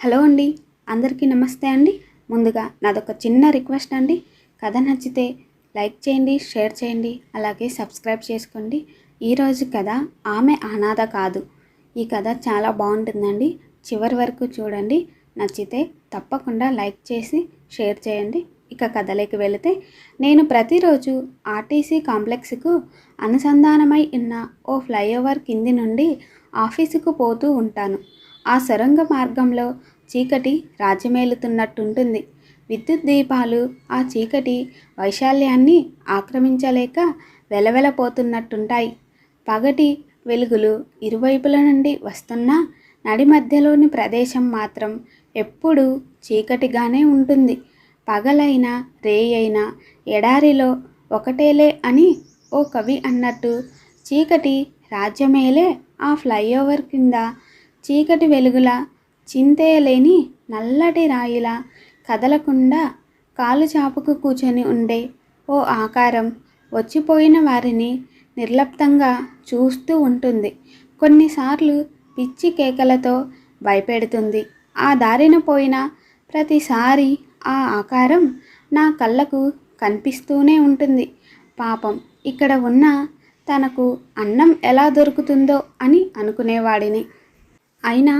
Hello అండి, అందరికీ నమస్తే అండి. ముందుగా నాదొక చిన్న రిక్వెస్ట్ అండి. కథ నచ్చితే లైక్ చేయండి, షేర్ చేయండి, అలాగే సబ్స్క్రైబ్ చేసుకోండి. ఈరోజు కథ ఆమె అనాథ కాదు. ఈ కథ చాలా బాగుంటుందండి. చివరి వరకు చూడండి. నచ్చితే తప్పకుండా లైక్ చేసి షేర్ చేయండి. ఇక కథలోకి వెళితే, నేను ప్రతిరోజు ఆర్టీసీ కాంప్లెక్స్కు అనుసంధానమై ఉన్న ఓ ఫ్లైఓవర్ కింది నుండి ఆఫీసుకు పోతూ ఉంటాను. ఆ సొరంగ మార్గంలో చీకటి రాజ్యమేలుతున్నట్టుంటుంది. విద్యుత్ దీపాలు ఆ చీకటి వైశాల్యాన్ని ఆక్రమించలేక వెలవెలపోతున్నట్టుంటాయి. పగటి వెలుగులు ఇరువైపుల నుండి వస్తున్నా నడి మధ్యలోని ప్రదేశం మాత్రం ఎప్పుడూ చీకటిగానే ఉంటుంది. పగలైనా రేయైనా ఎడారిలో ఒకటేలే అని ఓ కవి అన్నట్టు చీకటి రాజ్యమేలే ఆ ఫ్లైఓవర్ కింద చీకటి వెలుగుల చింతేయలేని నల్లటి రాయిలా కదలకుండా కాలు చాపుకు కూర్చొని ఉండే ఓ ఆకారం వచ్చిపోయిన వారిని నిర్లిప్తంగా చూస్తూ ఉంటుంది. కొన్నిసార్లు పిచ్చి కేకలతో భయపెడుతుంది. ఆ దారిన పోయిన ప్రతిసారి ఆ ఆకారం నా కళ్ళకు కనిపిస్తూనే ఉంటుంది. పాపం, ఇక్కడ ఉన్న తనకు అన్నం ఎలా దొరుకుతుందో అని అనుకునేవాడిని. అయినా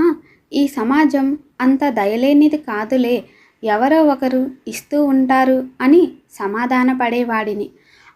ఈ సమాజం అంత దయలేనిది కాదులే, ఎవరో ఒకరు ఇస్తూ ఉంటారు అని సమాధానపడేవాడిని.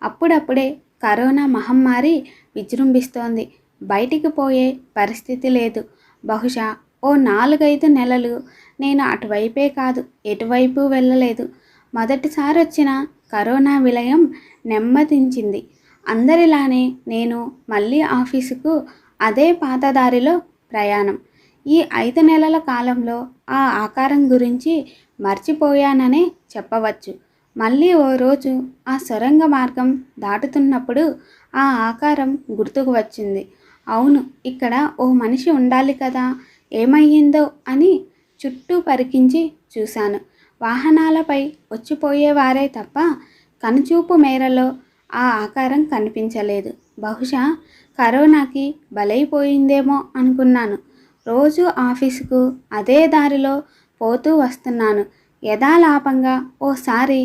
అప్పుడప్పుడే కరోనా మహమ్మారి విజృంభిస్తోంది. బయటికి పోయే పరిస్థితి లేదు. బహుశా ఓ 4-5 నెలలు నేను అటువైపే కాదు, ఎటువైపు వెళ్ళలేదు. మొదటిసారి వచ్చిన కరోనా విలయం నెమ్మదించింది. అందరిలానే నేను మళ్ళీ ఆఫీసుకు అదే పాత దారిలో ప్రయాణం. ఈ 5 నెలల కాలంలో ఆ ఆకారం గురించి మర్చిపోయాననే చెప్పవచ్చు. మళ్ళీ ఓ రోజు ఆ సొరంగ మార్గం దాటుతున్నప్పుడు ఆ ఆకారం గుర్తుకు వచ్చింది. అవును, ఇక్కడ ఓ మనిషి ఉండాలి కదా, ఏమయ్యిందో అని చుట్టూ పరికించి చూశాను. వాహనాలపై వచ్చిపోయేవారే తప్ప కనుచూపు మేరలో ఆ ఆకారం కనిపించలేదు. బహుశా కరోనాకి బలైపోయిందేమో అనుకున్నాను. రోజు ఆఫీసుకు అదే దారిలో పోతూ వస్తున్నాను. యథాలాపంగా ఓసారి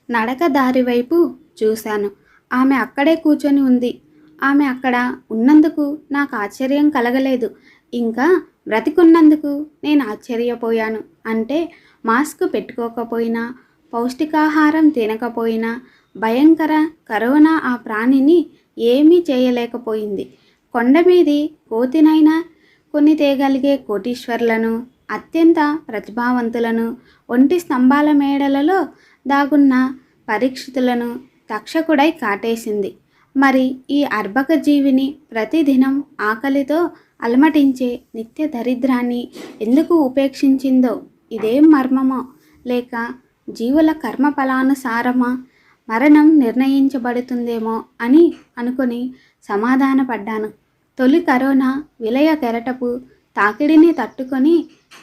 నడక దారి వైపు చూశాను. ఆమె అక్కడే కూర్చొని ఉంది. ఆమె అక్కడ ఉన్నందుకు నాకు ఆశ్చర్యం కలగలేదు, ఇంకా బ్రతికున్నందుకు నేను ఆశ్చర్యపోయాను. అంటే మాస్క్ పెట్టుకోకపోయినా, పౌష్టికాహారం తినకపోయినా భయంకర కరోనా ఆ ప్రాణిని ఏమీ చేయలేకపోయింది. కొండమీది కోతినైనా కొన్ని తేగలిగే కోటీశ్వర్లను, అత్యంత ప్రతిభావంతులను, ఒంటి స్తంభాల మేడలలో దాగున్న పరీక్షితులను తక్షకుడై కాటేసింది. మరి ఈ అర్భక జీవిని ప్రతిదినం ఆకలితో అలమటించే నిత్య దరిద్రాన్ని ఎందుకు ఉపేక్షించిందో? ఇదేం మర్మమో, లేక జీవుల కర్మఫలానుసారమా మరణం నిర్ణయించబడుతుందేమో అని అనుకుని సమాధానపడ్డాను. తొలి కరోనా విలయ కెరటపు తాకిడిని తట్టుకొని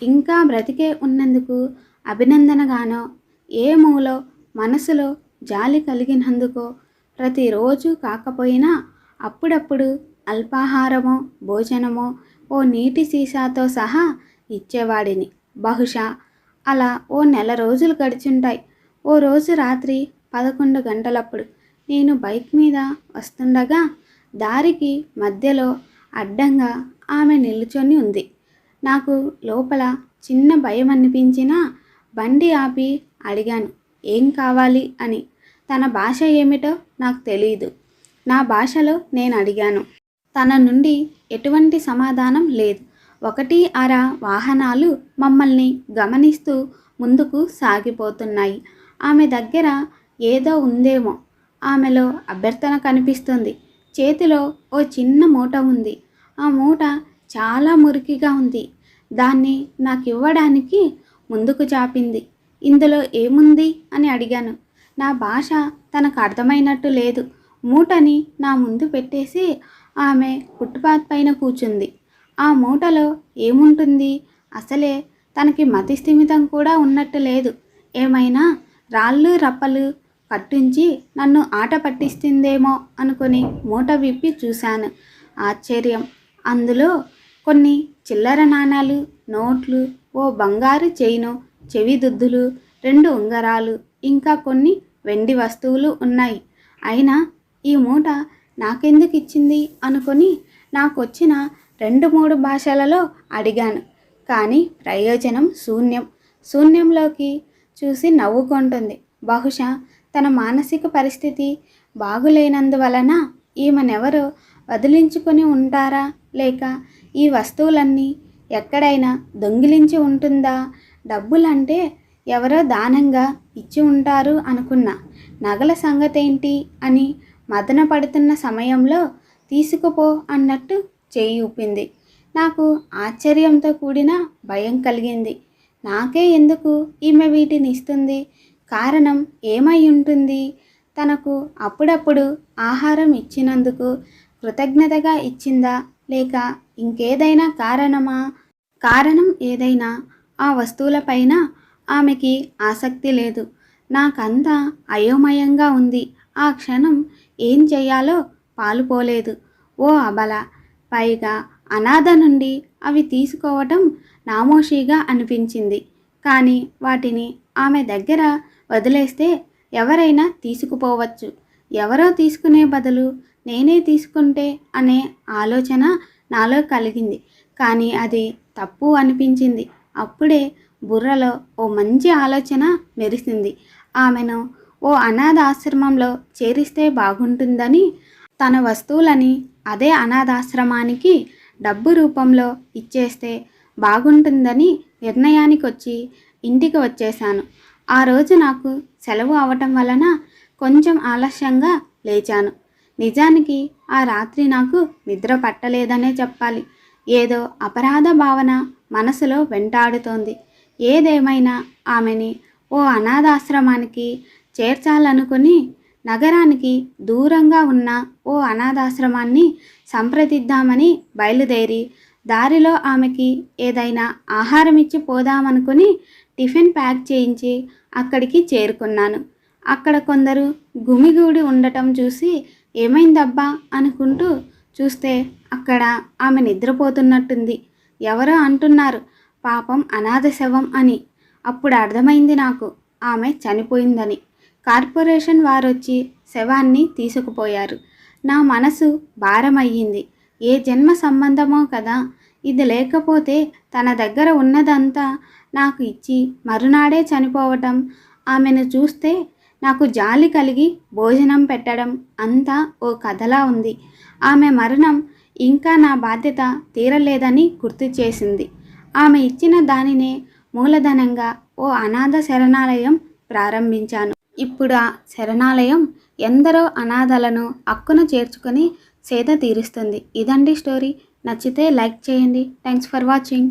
ఇంకా బ్రతికే ఉన్నందుకు అభినందనగానో, ఏ మూలో మనసులో జాలి కలిగినందుకో ప్రతిరోజు కాకపోయినా అప్పుడప్పుడు అల్పాహారమో భోజనమో ఓ నీటి సీసాతో సహా ఇచ్చేవాడిని. బహుశా అలా ఓ నెల రోజులు గడిచుంటాయి. ఓ రోజు రాత్రి 11 గంటలప్పుడు నేను బైక్ మీద వస్తుండగా దారికి మధ్యలో అడ్డంగా ఆమె నిల్చొని ఉంది. నాకు లోపల చిన్న భయం అనిపించినా బండి ఆపి అడిగాను, ఏం కావాలి అని. తన భాష ఏమిటో నాకు తెలియదు. నా భాషలో నేను అడిగాను. తన నుండి ఎటువంటి సమాధానం లేదు. 1-1/2 వాహనాలు మమ్మల్ని గమనిస్తూ ముందుకు సాగిపోతున్నాయి. ఆమె దగ్గర ఏదో ఉందేమో. ఆమెలో అభ్యర్థన కనిపిస్తుంది. చేతిలో ఓ చిన్న మూట ఉంది. ఆ మూట చాలా మురికిగా ఉంది. దాన్ని నాకివ్వడానికి ముందుకు చాపింది. ఇందులో ఏముంది అని అడిగాను. నా భాష తనకు అర్థమైనట్టు లేదు. మూటని నా ముందు పెట్టేసి ఆమె ఫుట్పాత్ పైన కూర్చుంది. ఆ మూటలో ఏముంటుంది? అసలే తనకి మతి స్థిమితం కూడా ఉన్నట్టు లేదు. ఏమైనా రాళ్ళు రప్పలు కట్టించి నన్ను ఆట పట్టిస్తుందేమో అనుకుని మూట విప్పి చూశాను. ఆశ్చర్యం! అందులో కొన్ని చిల్లర నాణాలు, నోట్లు, ఓ ఓ బంగారు చైను, చెవి దుద్దులు, 2 ఉంగరాలు, ఇంకా కొన్ని వెండి వస్తువులు ఉన్నాయి. అయినా ఈ మూట నాకెందుకు ఇచ్చింది అనుకొని నాకొచ్చిన 2-3 భాషలలో అడిగాను. కానీ ప్రయోజనం శూన్యం. శూన్యంలోకి చూసి నవ్వుకుంటుంది. బహుశా తన మానసిక పరిస్థితి బాగులేనందువలన ఈమెనెవరో వదిలించుకొని ఉంటారా, లేక ఈ వస్తువులన్నీ ఎక్కడైనా దొంగిలించి ఉంటుందా? డబ్బులంటే ఎవరో దానంగా ఇచ్చి ఉంటారు అనుకున్నా. నగల సంగతేంటి అని మదన పడుతున్న సమయంలో తీసుకుపో అన్నట్టు చేయి ఊపింది. నాకు ఆశ్చర్యంతో కూడిన భయం కలిగింది. నాకే ఎందుకు ఈమె వీటిని ఇస్తుంది? కారణం ఏమై ఉంటుంది? తనకు అప్పుడప్పుడు ఆహారం ఇచ్చినందుకు కృతజ్ఞతగా ఇచ్చిందా, లేక ఇంకేదైనా కారణమా? కారణం ఏదైనా ఆ వస్తువులపైన ఆమెకి ఆసక్తి లేదు. నాకంతా అయోమయంగా ఉంది. ఆ క్షణం ఏం చెయ్యాలో పాలుపోలేదు. ఓ అబల, పైగా అనాథ నుండి అవి తీసుకోవటం నామోషీగా అనిపించింది. కానీ వాటిని ఆమె దగ్గర వదిలేస్తే ఎవరైనా తీసుకుపోవచ్చు. ఎవరో తీసుకునే బదులు నేనే తీసుకుంటే అనే ఆలోచన నాలో కలిగింది. కానీ అది తప్పు అనిపించింది. అప్పుడే బుర్రలో ఓ మంచి ఆలోచన మెరిసింది. ఆమెను ఓ అనాథాశ్రమంలో చేరిస్తే బాగుంటుందని, తన వస్తువులని అదే అనాథాశ్రమానికి డబ్బు రూపంలో ఇచ్చేస్తే బాగుంటుందని నిర్ణయానికొచ్చి ఇంటికి వచ్చేశాను. ఆ రోజు నాకు సెలవు అవటం వలన కొంచెం ఆలస్యంగా లేచాను. నిజానికి ఆ రాత్రి నాకు నిద్ర పట్టలేదనే చెప్పాలి. ఏదో అపరాధ భావన మనసులో వెంటాడుతోంది. ఏదేమైనా ఆమెని ఓ అనాథాశ్రమానికి చేర్చాలనుకుని నగరానికి దూరంగా ఉన్న ఓ అనాథాశ్రమాన్ని సంప్రదిద్దామని బయలుదేరి దారిలో ఆమెకి ఏదైనా ఆహారం ఇచ్చి పోదామనుకుని టిఫిన్ ప్యాక్ చేయించి అక్కడికి చేరుకున్నాను. అక్కడ కొందరు గుమిగూడి ఉండటం చూసి ఏమైందబ్బా అనుకుంటూ చూస్తే అక్కడ ఆమె నిద్రపోతున్నట్టుంది. ఎవరో అంటున్నారు, పాపం అనాథ శవం అని. అప్పుడు అర్థమైంది నాకు, ఆమె చనిపోయిందని. కార్పొరేషన్ వారొచ్చి శవాన్ని తీసుకుపోయారు. నా మనసు భారమయ్యింది. ఏ జన్మ సంబంధమో కదా ఇది. లేకపోతే తన దగ్గర ఉన్నదంతా నాకు ఇచ్చి మరునాడే చనిపోవటం. ఆమెను చూస్తే నాకు జాలి కలిగి భోజనం పెట్టడం అంతా ఓ కథలా ఉంది. ఆమె మరణం ఇంకా నా బాధ్యత తీరలేదని గుర్తు చేసింది. ఆమె ఇచ్చిన దానినే మూలధనంగా ఓ అనాథ శరణాలయం ప్రారంభించాను. ఇప్పుడు ఆ శరణాలయం ఎందరో అనాథలను హక్కున చేర్చుకొని సేద తీరుస్తుంది. ఇదండి స్టోరీ. నచ్చితే లైక్ చేయండి. Thanks for watching.